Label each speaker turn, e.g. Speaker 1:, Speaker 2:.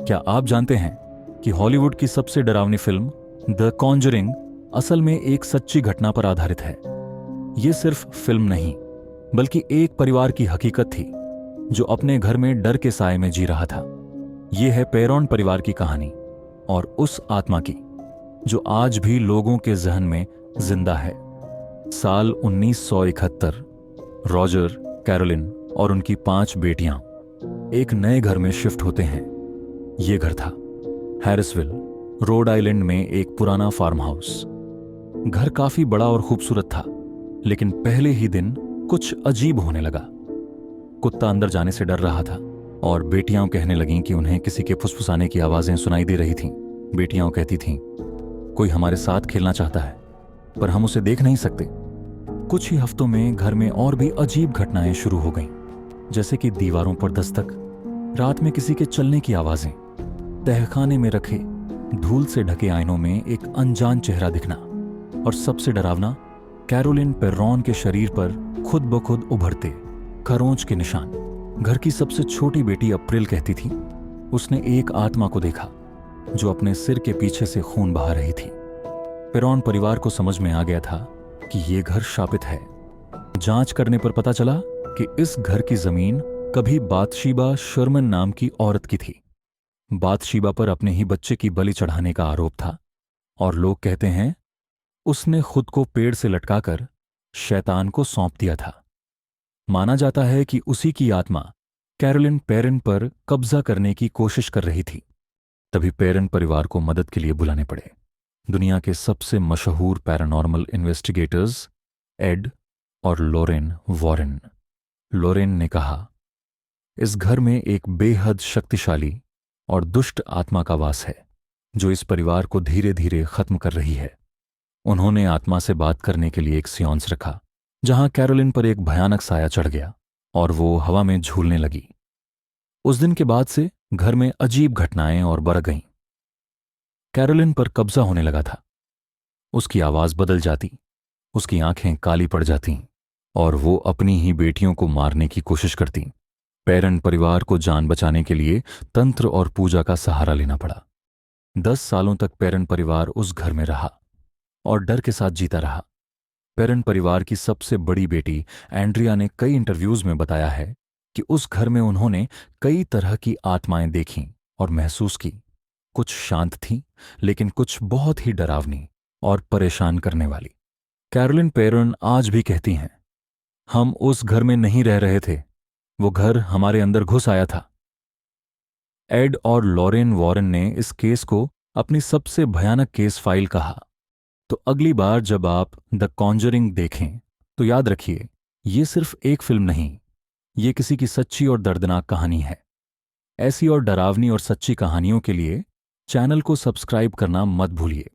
Speaker 1: क्या आप जानते हैं कि हॉलीवुड की सबसे डरावनी फिल्म द कॉन्जरिंग असल में एक सच्ची घटना पर आधारित है। ये सिर्फ फिल्म नहीं, बल्कि एक परिवार की हकीकत थी जो अपने घर में डर के साए में जी रहा था। ये है पेरोन परिवार की कहानी और उस आत्मा की जो आज भी लोगों के जहन में जिंदा है। साल 1971, रॉजर, कैरोलिन और उनकी 5 बेटियां एक नए घर में शिफ्ट होते हैं। ये घर था हैरिसविल, रोड आइलैंड में एक पुराना फार्म हाउस। घर काफी बड़ा और खूबसूरत था, लेकिन पहले ही दिन कुछ अजीब होने लगा। कुत्ता अंदर जाने से डर रहा था और बेटियां कहने लगीं कि उन्हें किसी के फुसफुसाने की आवाजें सुनाई दे रही थीं। बेटियां कहती थीं, कोई हमारे साथ खेलना चाहता है, पर हम उसे देख नहीं सकते। कुछ ही हफ्तों में घर में और भी अजीब घटनाएं शुरू हो गईं, जैसे कि दीवारों पर दस्तक, रात में किसी के चलने की आवाजें, तहखाने में रखे धूल से ढके आईनों में एक अनजान चेहरा दिखना, और सबसे डरावना, कैरोलिन पेर्रॉन के शरीर पर खुद ब खुद उभरते खरोंच के निशान। घर की सबसे छोटी बेटी अप्रैल कहती थी, उसने एक आत्मा को देखा जो अपने सिर के पीछे से खून बहा रही थी। पेर्रॉन परिवार को समझ में आ गया था कि यह घर शापित है। जांच करने पर पता चला कि इस घर की जमीन कभी बातशीबा शर्मन नाम की औरत की थी। बातशीबा पर अपने ही बच्चे की बलि चढ़ाने का आरोप था, और लोग कहते हैं उसने खुद को पेड़ से लटकाकर शैतान को सौंप दिया था। माना जाता है कि उसी की आत्मा कैरोलिन पेरेन पर कब्जा करने की कोशिश कर रही थी। तभी पेरेन परिवार को मदद के लिए बुलाने पड़े दुनिया के सबसे मशहूर पैरानॉर्मल इन्वेस्टिगेटर्स एड और लोरेन वॉरेन। लोरेन ने कहा, इस घर में एक बेहद शक्तिशाली और दुष्ट आत्मा का वास है जो इस परिवार को धीरे धीरे खत्म कर रही है। उन्होंने आत्मा से बात करने के लिए एक सियोंस रखा, जहां कैरोलिन पर एक भयानक साया चढ़ गया और वो हवा में झूलने लगी। उस दिन के बाद से घर में अजीब घटनाएं और बढ़ गईं। कैरोलिन पर कब्जा होने लगा था। उसकी आवाज बदल जाती, उसकी आंखें काली पड़ जातीं और वो अपनी ही बेटियों को मारने की कोशिश करती। पेरेन परिवार को जान बचाने के लिए तंत्र और पूजा का सहारा लेना पड़ा। 10 सालों तक पेरेन परिवार उस घर में रहा और डर के साथ जीता रहा। पेरेन परिवार की सबसे बड़ी बेटी एंड्रिया ने कई इंटरव्यूज में बताया है कि उस घर में उन्होंने कई तरह की आत्माएं देखीं और महसूस की। कुछ शांत थीं, लेकिन कुछ बहुत ही डरावनी और परेशान करने वाली। कैरोलिन पेरेन आज भी कहती हैं, हम उस घर में नहीं रह रहे थे, वो घर हमारे अंदर घुस आया था। एड और लॉरेन वॉरेन ने इस केस को अपनी सबसे भयानक केस फाइल कहा। तो अगली बार जब आप द कॉन्जरिंग देखें तो याद रखिए, ये सिर्फ एक फिल्म नहीं, ये किसी की सच्ची और दर्दनाक कहानी है। ऐसी और डरावनी और सच्ची कहानियों के लिए चैनल को सब्सक्राइब करना मत भूलिए।